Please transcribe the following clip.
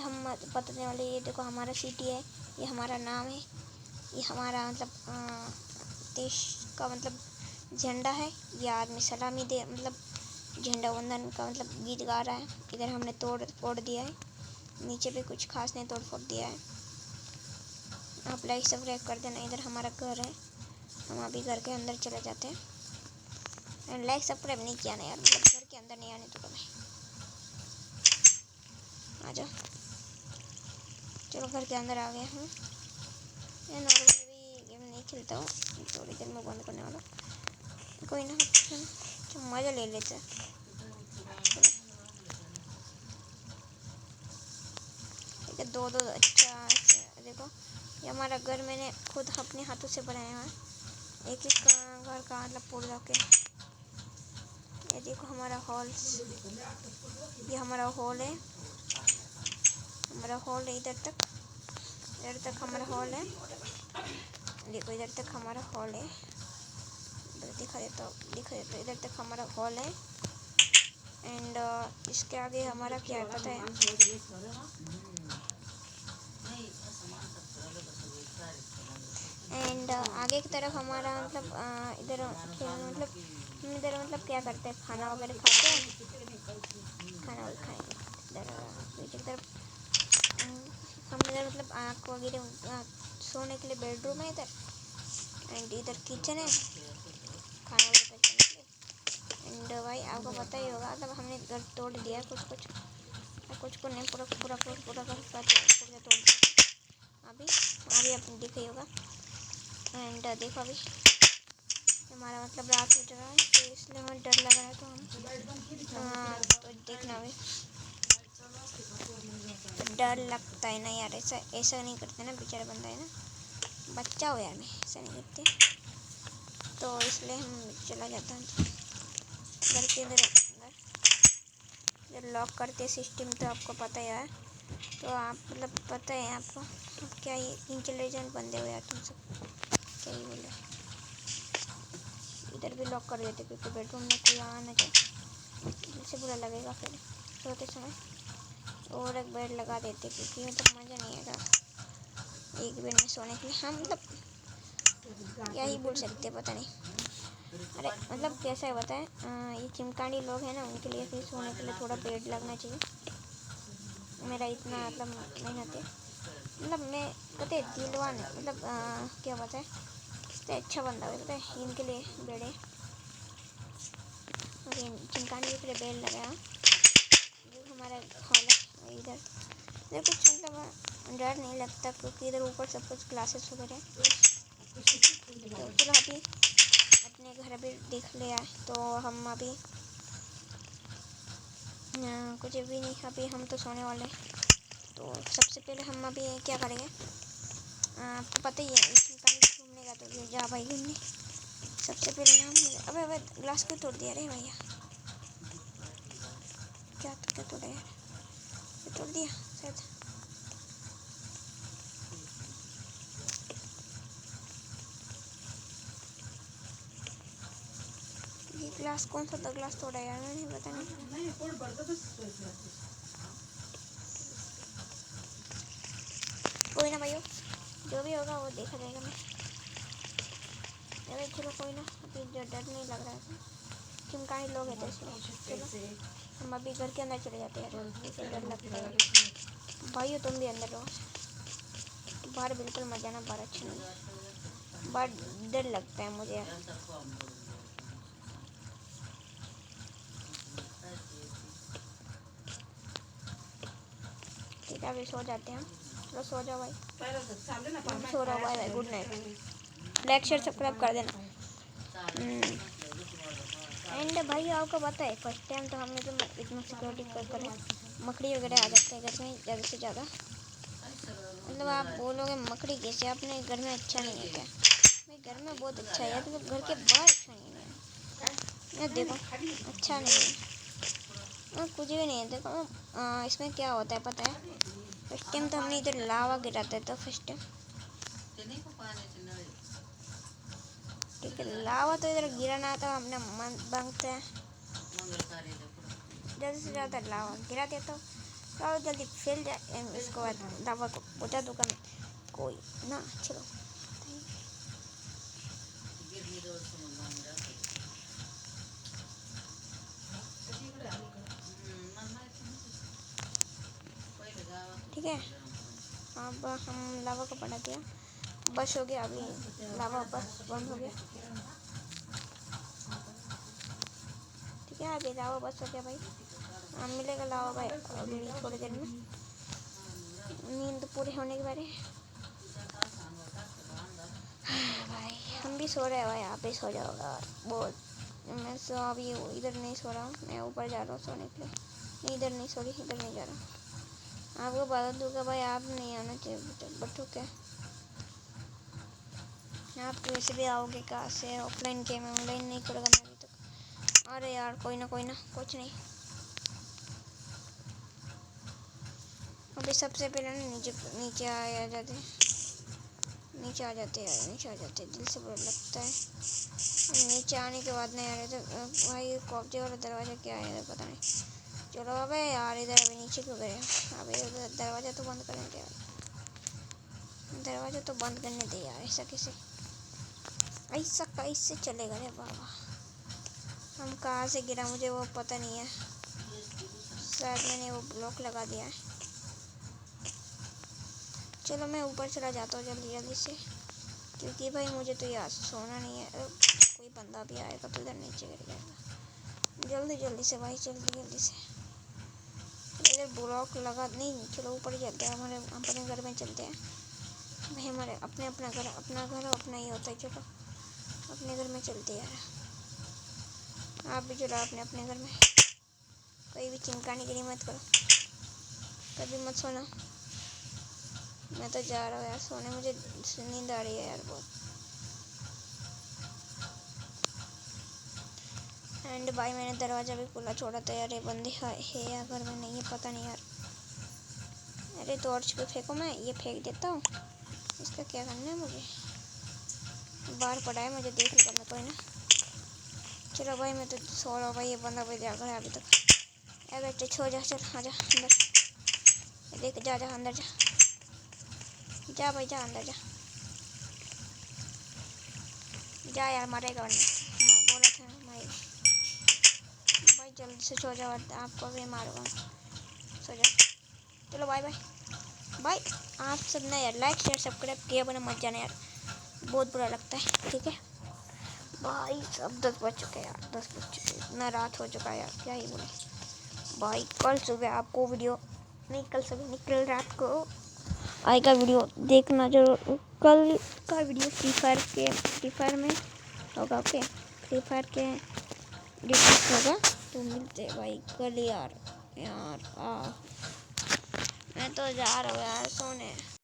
हम बताने वाले, ये देखो हमारा सिटी है, ये हमारा नाम है, ये हमारा मतलब देश का मतलब झंडा है। ये आदमी सलामी दे मतलब झंडा वंदन का मतलब गीत गा रहा है। इधर हमने तोड़ फोड़ दिया है, नीचे भी कुछ खास नहीं तोड़ फोड़ दिया है। आप लाइक सब्सक्राइब कर देना। इधर हमारा घर है, हम अभी घर के अंदर चले जाते हैं। एंड लाइक सब्सक्राइब नहीं किया ना यार, मतलब घर के अंदर नहीं आने तो तुम्हें आ जाओ। चलो घर के अंदर आ गए हम। मैं नॉर्मली भी गेम नहीं खेलता हूँ, थोड़ी देर में बंद करने वाला, कोई ना मज़ा ले लेते हैं। ठीक है, दो अच्छा देखो, ये हमारा घर मैंने खुद अपने हाथों से बनाया है। एक एक घर का मतलब पूरा के। ये देखो हमारा हॉल, ये हमारा हॉल है, हमारा हॉल है इधर तक हमारा हॉल है। देखो इधर तक हमारा हॉल है, दिखा देता हूँ इधर तक हमारा हॉल है। एंड इसके आगे हमारा क्या है पता है, एंड आगे की तरफ हमारा मतलब इधर मतलब हम इधर मतलब क्या करते हैं, खाना वगैरह खाते हैं, खाना वगैरह खाएंगे। इधर पीछे की तरफ हम इधर मतलब आँख वगैरह सोने के लिए बेडरूम है इधर। एंड इधर किचन है खाना वगैरह करने के लिए। एंड भाई आपको पता ही होगा, मतलब हमने घर तोड़ दिया कुछ को नहीं, पूरा पूरा पूरा पूरा तोड़ दिया अभी आपने देखा ही होगा। एंड देखो अभी हमारा मतलब रात हो रहा है, तो इसलिए हमें डर लग रहा है, तो हम तो देखना अभी तो डर लगता है ना यार, ऐसा नहीं करते ना, बेचारा बंदा है ना, बच्चा हो यार, मैं ऐसा नहीं करते, तो इसलिए हम चला जाता है घर के अंदर जब लॉक करते सिस्टम, तो आपको पता ही है। तो आप मतलब पता है आपको, क्या ये इंटेलिजेंट बंदे हो यार तुम सब, क्या ही बोले। इधर भी लॉक कर देते क्योंकि बेडरूम में कोई आ ना जाए, दिल से बुरा लगेगा फिर सोते समय। और एक बेड लगा देते क्योंकि मतलब मज़ा नहीं आएगा एक बेड में सोने के लिए। हम मतलब क्या ही बोल सकते पता नहीं, अरे मतलब कैसा है बताएं, ये चिमकांडी लोग हैं ना, उनके लिए फिर सोने के लिए थोड़ा बेड लगना चाहिए। मेरा इतना मतलब मेहनत है, मतलब मैं पता है दिलवान है, मतलब क्या बताए, तो अच्छा बंदा है पता है, इनके लिए बेड है। और चिमकांडी के लिए बेड लगाया जो हमारा हॉल है। इधर कुछ मतलब डर नहीं लगता क्योंकि इधर ऊपर सब कुछ क्लासेस वगैरह है। तो चलो अभी अपने घर अभी देख लिया है, तो हम अभी कुछ भी नहीं, अभी हम तो सोने वाले हैं। तो सबसे पहले हम अभी क्या करेंगे, आपको पता ही है इसमें घूमने का, तो जा भाई घूमने। सबसे पहले ना अबे ग्लास क्यों तोड़ दिया रे भैया, क्या तोड़ा यार, ये तोड़ दिया शायद। ये ग्लास कौन सा था, ग्लास तोड़ा यार मैंने, पता नहीं। कोई ना भाइयों, जो भी होगा वो देखा जाएगा। अरे चलो कोई ना, अभी जो डर नहीं लग रहा है, चिमकाई लोग हैं तो इसलिए चलो हम अभी घर के अंदर चले जाते हैं। डर लगता है भाइयों, तुम भी अंदर रहो, बाहर बिल्कुल मजा ना, बाहर अच्छा नहीं, बाहर डर लगता है मुझे यार। ठीक है अभी सो जाते हैं, चलो सो जाओ भाई, सो रहा भाई, good night. Like share subscribe कर देना। एंड भाई आपको पता है फर्स्ट टाइम तो हमने तो इतना सिक्योरिटी कर मकड़ी वगैरह आ जाते हैं घर में ज़्यादा से ज़्यादा, मतलब आप बोलोगे मकड़ी कैसे, अपने घर में अच्छा नहीं है क्या? मेरे घर में बहुत अच्छा है, तो घर के बाहर अच्छा नहीं है, ये देखो अच्छा नहीं है, कुछ भी नहीं है। देखो इसमें क्या होता है पता है, फर्स्ट टाइम तो हमने इधर लावा गिराते तो फर्स्ट टाइम, ठीक है लावा तो इधर गिराना तो हमने मन मांगते हैं ज़्यादा से ज़्यादा लावा गिरा दिया, तो आओ जल्दी फैल जाए, इसको बाद लावा को बुझा दूंगा मैं कोई ना। चलो ठीक है, अब हम लावा को बढ़ा दिया, बस हो गया, अभी लावा बस बंद हो गया। ठीक है, अभी लावा बस हो गया भाई, मिलेगा लावा भाई अभी थोड़ी देर में। नींद पूरी होने के बारे भाई, हम भी सो रहे हैं भाई, आप भी सो जाओगा बहुत। मैं सो अभी इधर नहीं सो रहा हूँ, मैं ऊपर जा रहा हूँ सोने के लिए। नहीं इधर नहीं, सॉरी इधर नहीं जा रहा। आपको बता दूंगा भाई, आप नहीं आना चाहिए बट ठीक है, आप तो वैसे भी आओगे कहाँ से, ऑफलाइन गेम है, ऑनलाइन नहीं करेगा मैं अभी तक। अरे यार कोई ना कुछ नहीं। अभी सबसे पहले ना नीचे आ जाते, नीचे आ जाते यार, नीचे आ जाते, दिल से बुरा लगता है। नीचे आने के बाद नहीं आ रहे तो भाई कब्जे वाला दरवाज़ा क्या है पता नहीं। चलो अबे यार इधर अभी नीचे क्यों गए, अबे दरवाज़ा तो बंद करने दे यार, दरवाज़ा तो बंद करने दे यार। ऐसा कैसे चलेगा रे बाबा। हम कहाँ से गिरा मुझे वो पता नहीं है, शायद मैंने वो ब्लॉक लगा दिया है। चलो मैं ऊपर चला जाता हूँ जल्दी से, क्योंकि भाई मुझे तो यार सोना नहीं है। कोई बंदा भी आएगा तो इधर नीचे गिर जाएगा। जल्दी से भाई, जल्दी से। इधर ब्लॉक लगा नहीं, चलो ऊपर चलते हैं, हमारे अपने घर में चलते हैं भाई। हमारे अपना घर अपना ही होता है। चलो अपने घर में चलते हैं यार, आप भी चलो अपने घर में। कोई भी चिंकाने की मत करो, कभी मत सोना। मैं तो जा रहा हूँ यार सोने, मुझे नींद आ रही है यार बहुत। एंड भाई मैंने दरवाज़ा भी खुला छोड़ा था यार, ये बंदे है या घर में नहीं है पता नहीं यार। अरे टॉर्च पे फेंको, मैं ये फेंक देता हूँ, इसका क्या करना है मुझे। बाहर पड़ा है, मुझे देख लेगा मैं कोई ना। चलो भाई मैं तो सो रहा हूँ भाई, ये बंदा भाई जाकर है अभी तक। अरे बेटे छो जा, चल आजा अंदर, देख जा अंदर जा भाई, जा अंदर जा यार, मारेगा वरना, मैं बोला था भाई। भाई जल्दी से सो जाओ, आपको भी मारूंगा, सो जाओ। चलो बाय बाय। आप सब ना यार लाइक शेयर सब्सक्राइब किया बना मत जाना यार, बहुत बुरा लगता है। ठीक है भाई, अब 10 बज चुके हैं यार, 10 बज चुके, इतना रात हो चुका है यार, क्या ही बोले भाई। कल सुबह आपको वीडियो नहीं, कल सुबह नहीं, कल रात को आएगा वीडियो, देखना जरूर। कल का वीडियो फ्री फायर में होगा। ओके, फ्री फायर के डिटेल्स होगा, तो मिलते भाई कल यार। मैं तो जा रहा हूँ यार सोने।